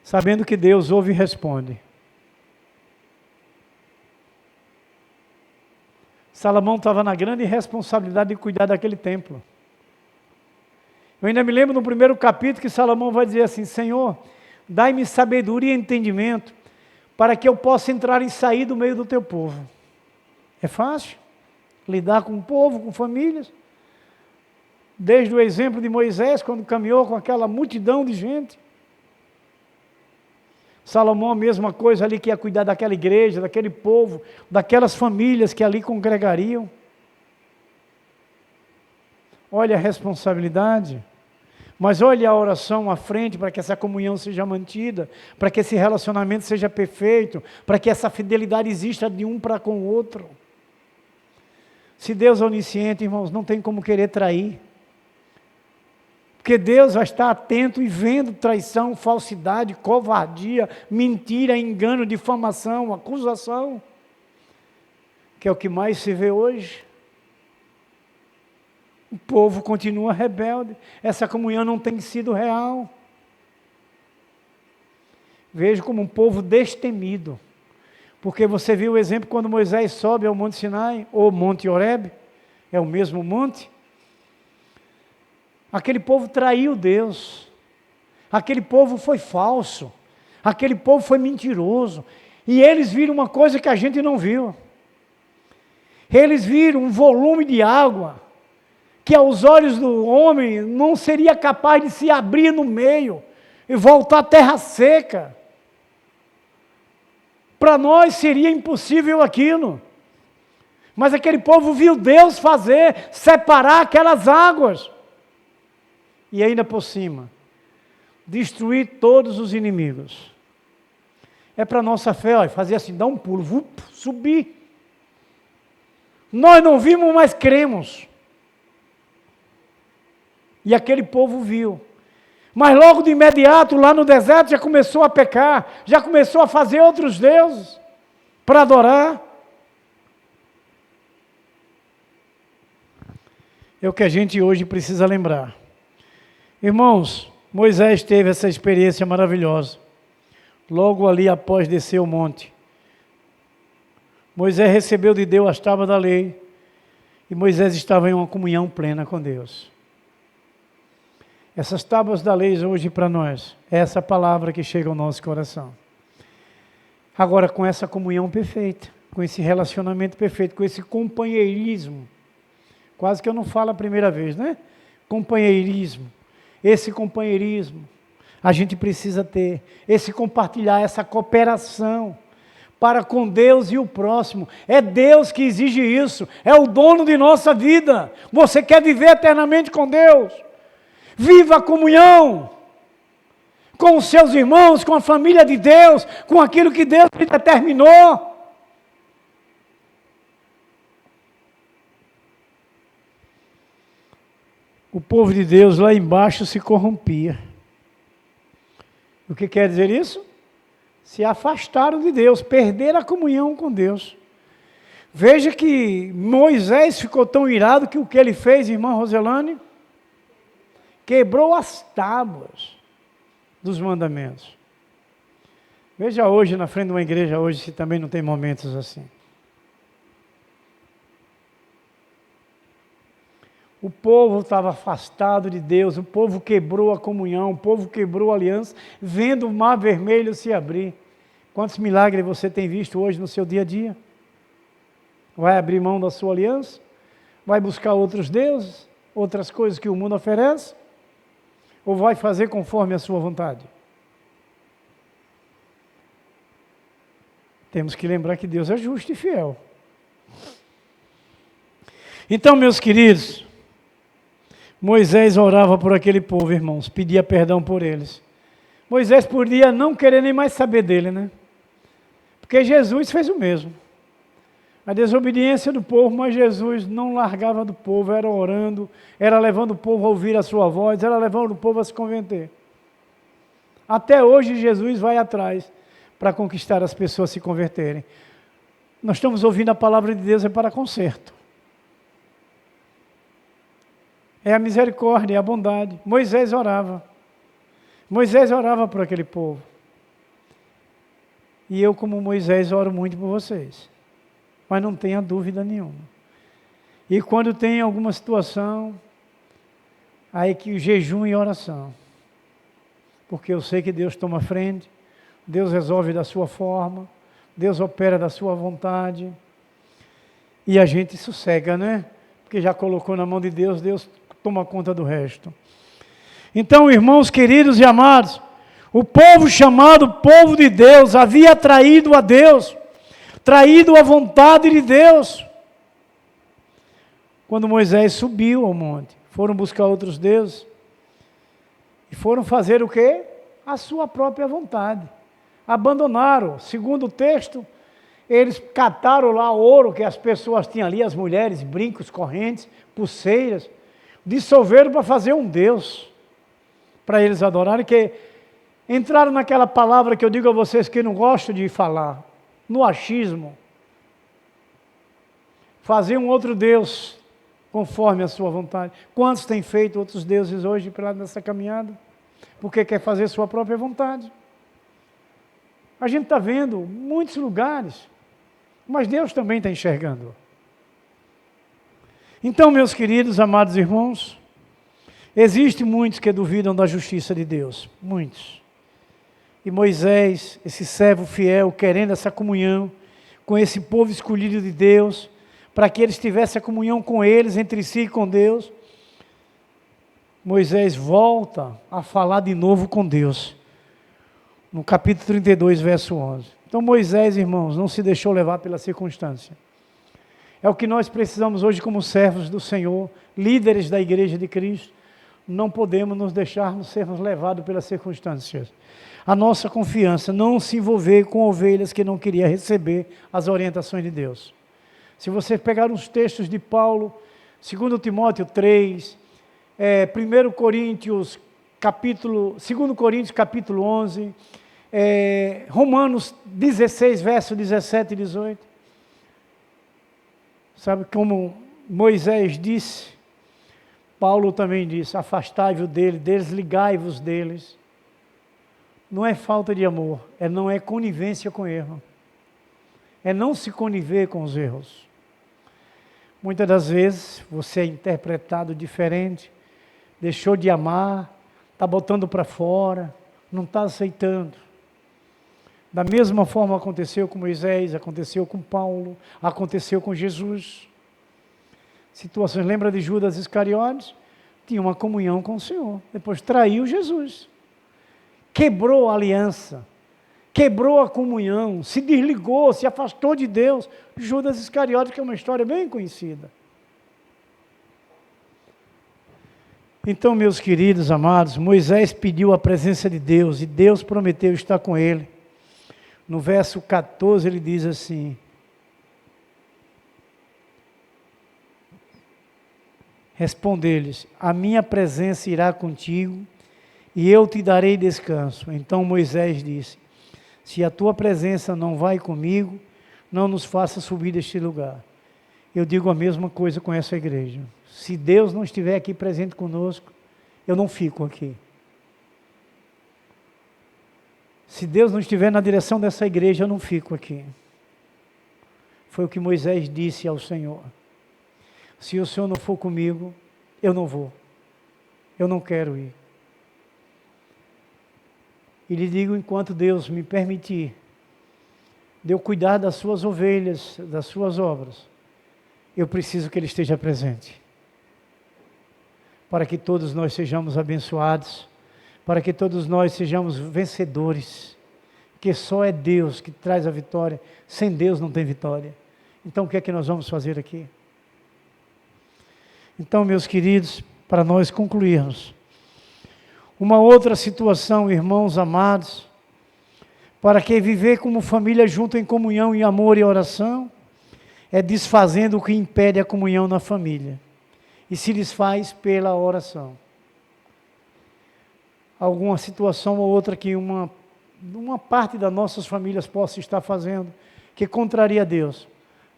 sabendo que Deus ouve e responde. Salomão estava na grande responsabilidade de cuidar daquele templo. Eu ainda me lembro no primeiro capítulo que Salomão vai dizer assim: Senhor, dai-me sabedoria e entendimento, para que eu possa entrar e sair do meio do teu povo. É fácil lidar com o povo, com famílias. Desde o exemplo de Moisés, quando caminhou com aquela multidão de gente. Salomão, a mesma coisa ali, que ia cuidar daquela igreja, daquele povo, daquelas famílias que ali congregariam. Olha a responsabilidade, mas olha a oração à frente para que essa comunhão seja mantida, para que esse relacionamento seja perfeito, para que essa fidelidade exista de um para com o outro. Se Deus é onisciente, irmãos, não tem como querer trair. Porque Deus vai estar atento e vendo traição, falsidade, covardia, mentira, engano, difamação, acusação, que é o que mais se vê hoje. O povo continua rebelde. Essa comunhão não tem sido real. Vejo como um povo destemido. Porque você viu o exemplo quando Moisés sobe ao Monte Sinai, ou Monte Horebe, é o mesmo monte. Aquele povo traiu Deus. Aquele povo foi falso. Aquele povo foi mentiroso. E eles viram uma coisa que a gente não viu. Eles viram um volume de água que aos olhos do homem não seria capaz de se abrir no meio e voltar à terra seca. Para nós seria impossível aquilo. Mas aquele povo viu Deus fazer, separar aquelas águas. E ainda por cima, destruir todos os inimigos. É para a nossa fé, ó, fazer assim, dar um pulo, subir. Nós não vimos, mas cremos. E aquele povo viu. Mas logo de imediato, lá no deserto, já começou a pecar, já começou a fazer outros deuses para adorar. É o que a gente hoje precisa lembrar. Irmãos, Moisés teve essa experiência maravilhosa. Logo ali após descer o monte. Moisés recebeu de Deus as tábuas da lei. E Moisés estava em uma comunhão plena com Deus. Essas tábuas da lei hoje para nós, é essa palavra que chega ao nosso coração. Agora com essa comunhão perfeita, com esse relacionamento perfeito, com esse companheirismo. Quase que eu não falo a primeira vez, né? Companheirismo. Esse companheirismo, a gente precisa ter. Esse compartilhar, essa cooperação para com Deus e o próximo. É Deus que exige isso. É o dono de nossa vida. Você quer viver eternamente com Deus? Viva a comunhão com os seus irmãos, com a família de Deus, com aquilo que Deus te determinou. O povo de Deus lá embaixo se corrompia. O que quer dizer isso? Se afastaram de Deus, perderam a comunhão com Deus. Veja que Moisés ficou tão irado que o que ele fez, irmã Roselane? Quebrou as tábuas dos mandamentos. Veja hoje, na frente de uma igreja hoje, se também não tem momentos assim. O povo estava afastado de Deus, o povo quebrou a comunhão, o povo quebrou a aliança, vendo o mar vermelho se abrir. Quantos milagres você tem visto hoje no seu dia a dia? Vai abrir mão da sua aliança? Vai buscar outros deuses? Outras coisas que o mundo oferece? Ou vai fazer conforme a sua vontade? Temos que lembrar que Deus é justo e fiel. Então, meus queridos, Moisés orava por aquele povo, irmãos, pedia perdão por eles. Moisés podia não querer nem mais saber dele, né? Porque Jesus fez o mesmo. A desobediência do povo, mas Jesus não largava do povo, era orando, era levando o povo a ouvir a sua voz, era levando o povo a se converter. Até hoje Jesus vai atrás para conquistar as pessoas a se converterem. Nós estamos ouvindo a palavra de Deus, é para conserto. É a misericórdia, é a bondade. Moisés orava. Moisés orava por aquele povo. E eu, como Moisés, oro muito por vocês. Mas não tenha dúvida nenhuma. E quando tem alguma situação, aí que jejum e oração. Porque eu sei que Deus toma frente, Deus resolve da sua forma, Deus opera da sua vontade. E a gente sossega, né? Porque já colocou na mão de Deus, Deus toma conta do resto. Então, irmãos queridos e amados, o povo chamado povo de Deus havia traído a Deus, traído a vontade de Deus. Quando Moisés subiu ao monte, foram buscar outros deuses e foram fazer o quê? A sua própria vontade. Abandonaram, segundo o texto, eles cataram lá ouro que as pessoas tinham ali, as mulheres, brincos, correntes, pulseiras, dissolveram para fazer um Deus, para eles adorarem, que entraram naquela palavra que eu digo a vocês que não gosto de falar, no achismo. Fazer um outro Deus, conforme a sua vontade. Quantos têm feito outros deuses hoje pela nessa caminhada? Porque quer fazer sua própria vontade. A gente está vendo muitos lugares, mas Deus também está enxergando. Então, meus queridos, amados irmãos, existem muitos que duvidam da justiça de Deus, muitos. E Moisés, esse servo fiel, querendo essa comunhão com esse povo escolhido de Deus, para que eles tivessem a comunhão com eles, entre si e com Deus, Moisés volta a falar de novo com Deus, no capítulo 32, verso 11. Então Moisés, irmãos, não se deixou levar pela circunstância. É o que nós precisamos hoje como servos do Senhor, líderes da igreja de Cristo. Não podemos nos deixarmos sermos levados pelas circunstâncias. A nossa confiança, não se envolver com ovelhas que não queriam receber as orientações de Deus. Se você pegar os textos de Paulo, 2 Timóteo 3, 2 Coríntios capítulo 11, Romanos 16, verso 17 e 18. Sabe como Moisés disse, Paulo também disse, afastai-vos dele, desligai-vos deles. Não é falta de amor, não é conivência com erro. É não se coniver com os erros. Muitas das vezes você é interpretado diferente, deixou de amar, está botando para fora, não está aceitando. Da mesma forma aconteceu com Moisés, aconteceu com Paulo, aconteceu com Jesus. Situações, lembra de Judas Iscariotes? Tinha uma comunhão com o Senhor, depois traiu Jesus. Quebrou a aliança, quebrou a comunhão, se desligou, se afastou de Deus. Judas Iscariotes, que é uma história bem conhecida. Então, meus queridos amados, Moisés pediu a presença de Deus e Deus prometeu estar com ele. No verso 14 ele diz assim: respondeu-lhes, a minha presença irá contigo e eu te darei descanso. Então Moisés disse, se a tua presença não vai comigo, não nos faça subir deste lugar. Eu digo a mesma coisa com essa igreja. Se Deus não estiver aqui presente conosco, eu não fico aqui. Se Deus não estiver na direção dessa igreja, eu não fico aqui. Foi o que Moisés disse ao Senhor. Se o Senhor não for comigo, eu não vou. Eu não quero ir. E lhe digo, enquanto Deus me permitir, de eu cuidar das suas ovelhas, das suas obras, eu preciso que Ele esteja presente. Para que todos nós sejamos abençoados, para que todos nós sejamos vencedores, que só é Deus que traz a vitória, sem Deus não tem vitória. Então o que é que nós vamos fazer aqui? Então, meus queridos, para nós concluirmos, uma outra situação, irmãos amados, para que viver como família junto em comunhão, em amor e oração, é desfazendo o que impede a comunhão na família, e se desfaz pela oração. Alguma situação ou outra que uma parte das nossas famílias possa estar fazendo, que contraria a Deus,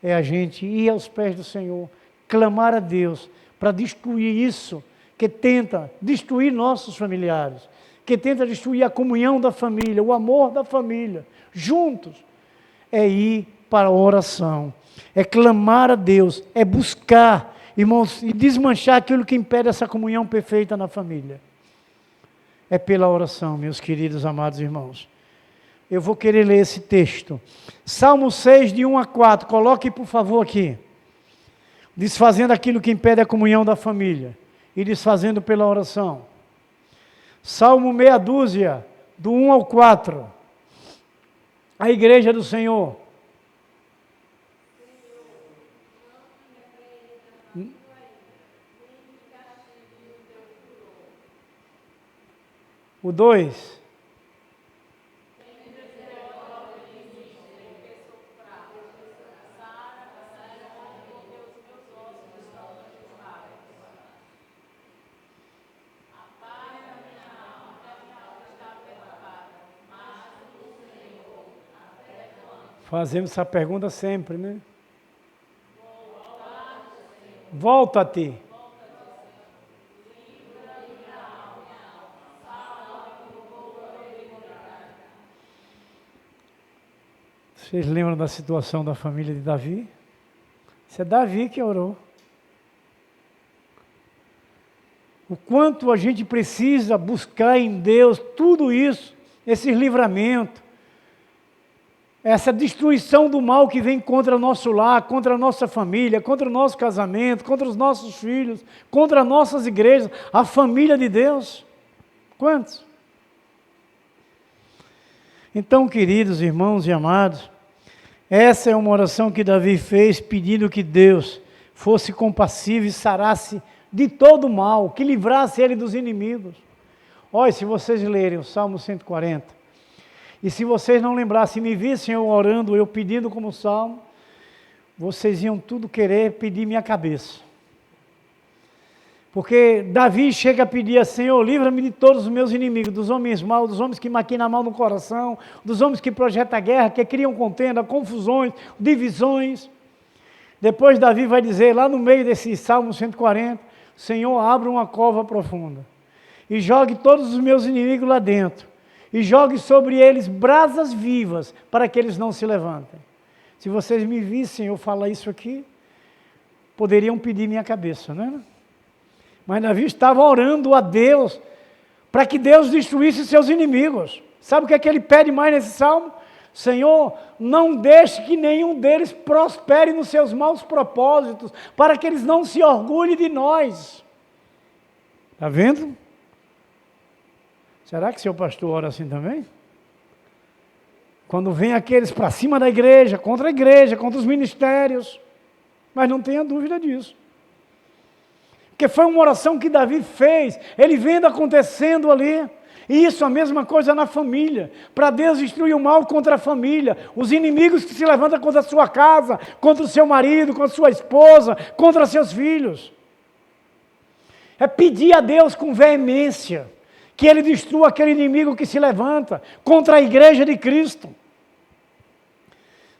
é a gente ir aos pés do Senhor, clamar a Deus, para destruir isso, que tenta destruir nossos familiares, que tenta destruir a comunhão da família, o amor da família, juntos, é ir para a oração, é clamar a Deus, é buscar, irmãos, e desmanchar aquilo que impede essa comunhão perfeita na família. É pela oração, meus queridos amados irmãos. Eu vou querer ler esse texto. Salmo 6, de 1 a 4, coloque por favor aqui. Desfazendo aquilo que impede a comunhão da família e desfazendo pela oração. Salmo meia dúzia, do 1 ao 4. A igreja do Senhor. O 2. Fazemos essa pergunta sempre, né? Volta-te. Vocês lembram da situação da família de Davi? Isso é Davi que orou. O quanto a gente precisa buscar em Deus tudo isso, esses livramentos, essa destruição do mal que vem contra o nosso lar, contra a nossa família, contra o nosso casamento, contra os nossos filhos, contra as nossas igrejas, a família de Deus. Quantos? Então, queridos irmãos e amados, essa é uma oração que Davi fez, pedindo que Deus fosse compassivo e sarasse de todo o mal, que livrasse ele dos inimigos. Olha, se vocês lerem o Salmo 140, e se vocês não lembrassem, me vissem eu orando, eu pedindo como salmo, vocês iam tudo querer pedir minha cabeça. Porque Davi chega a pedir assim: Senhor, livra-me de todos os meus inimigos, dos homens maus, dos homens que maquinam mal no coração, dos homens que projetam guerra, que criam contenda, confusões, divisões. Depois Davi vai dizer, lá no meio desse Salmo 140, Senhor, abra uma cova profunda e jogue todos os meus inimigos lá dentro, e jogue sobre eles brasas vivas, para que eles não se levantem. Se vocês me vissem eu falar isso aqui, poderiam pedir minha cabeça, não é? Mas Davi estava orando a Deus, para que Deus destruísse seus inimigos. Sabe o que é que ele pede mais nesse salmo? Senhor, não deixe que nenhum deles prospere nos seus maus propósitos, para que eles não se orgulhem de nós. Está vendo? Será que seu pastor ora assim também? Quando vem aqueles para cima da igreja, contra os ministérios, mas não tenha dúvida disso. Porque foi uma oração que Davi fez, ele vendo acontecendo ali. E isso a mesma coisa na família, para Deus destruir o mal contra a família, os inimigos que se levantam contra a sua casa, contra o seu marido, contra a sua esposa, contra seus filhos. É pedir a Deus com veemência, que Ele destrua aquele inimigo que se levanta contra a igreja de Cristo.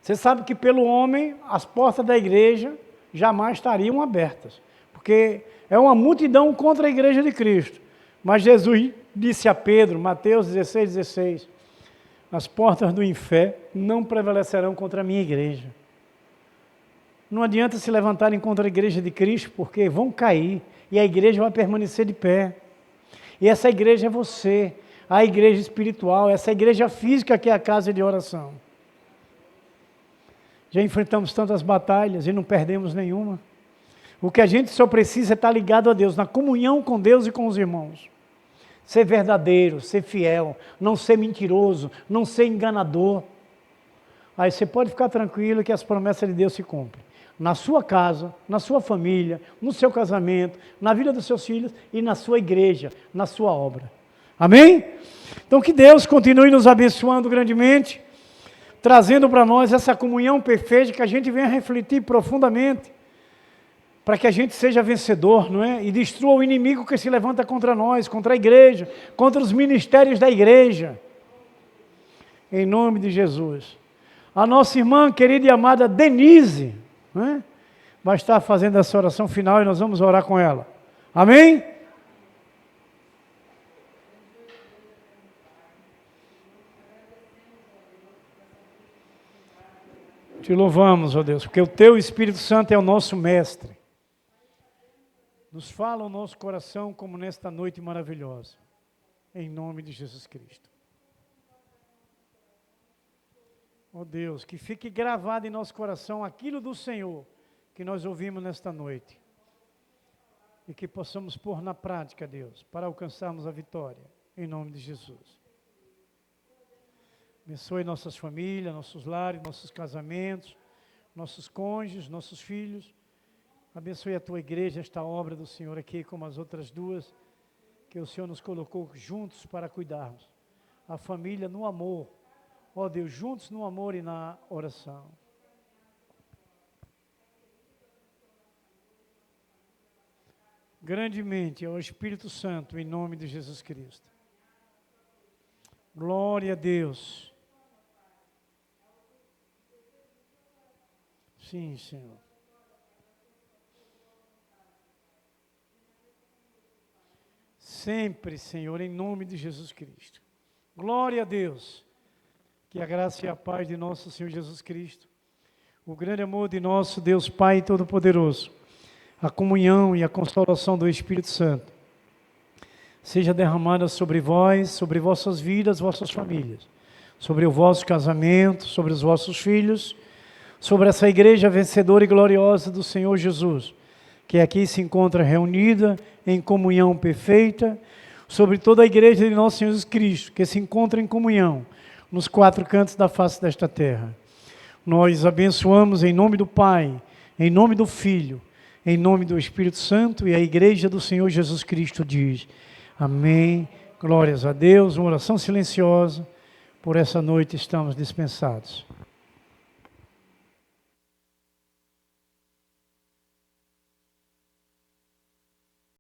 Você sabe que pelo homem, as portas da igreja jamais estariam abertas, porque é uma multidão contra a igreja de Cristo. Mas Jesus disse a Pedro, Mateus 16:16, as portas do inferno não prevalecerão contra a minha igreja. Não adianta se levantarem contra a igreja de Cristo, porque vão cair, e a igreja vai permanecer de pé. E essa igreja é você, a igreja espiritual, essa igreja física que é a casa de oração. Já enfrentamos tantas batalhas e não perdemos nenhuma. O que a gente só precisa é estar ligado a Deus, na comunhão com Deus e com os irmãos. Ser verdadeiro, ser fiel, não ser mentiroso, não ser enganador. Aí você pode ficar tranquilo que as promessas de Deus se cumprem. Na sua casa, na sua família, no seu casamento, na vida dos seus filhos e na sua igreja, na sua obra. Amém? Então que Deus continue nos abençoando grandemente, trazendo para nós essa comunhão perfeita, que a gente venha refletir profundamente, para que a gente seja vencedor, não é? E destrua o inimigo que se levanta contra nós, contra a igreja, contra os ministérios da igreja. Em nome de Jesus. A nossa irmã querida e amada Denise, não é? Vai estar fazendo essa oração final e nós vamos orar com ela. Amém? Te louvamos, ó Deus, porque o Teu Espírito Santo é o nosso mestre. Nos fala o nosso coração como nesta noite maravilhosa, em nome de Jesus Cristo. Ó Deus, que fique gravado em nosso coração aquilo do Senhor que nós ouvimos nesta noite. E que possamos pôr na prática, Deus, para alcançarmos a vitória, em nome de Jesus. Abençoe nossas famílias, nossos lares, nossos casamentos, nossos cônjuges, nossos filhos. Abençoe a Tua igreja, esta obra do Senhor aqui, como as outras duas, que o Senhor nos colocou juntos para cuidarmos. A família no amor, ó Deus, juntos no amor e na oração. Grandemente ao Espírito Santo, em nome de Jesus Cristo. Glória a Deus. Sim, Senhor. sempre, Senhor, em nome de Jesus Cristo. Glória a Deus. Que a graça e a paz de nosso Senhor Jesus Cristo, o grande amor de nosso Deus Pai Todo-Poderoso, a comunhão e a consolação do Espírito Santo, seja derramada sobre vós, sobre vossas vidas, vossas famílias, sobre o vosso casamento, sobre os vossos filhos, sobre essa igreja vencedora e gloriosa do Senhor Jesus, que aqui se encontra reunida em comunhão perfeita, sobre toda a igreja de nosso Senhor Jesus Cristo, que se encontra em comunhão nos quatro cantos da face desta terra. Nós abençoamos em nome do Pai, em nome do Filho, em nome do Espírito Santo, e a igreja do Senhor Jesus Cristo diz: amém, glórias a Deus. Uma oração silenciosa, por essa noite estamos dispensados.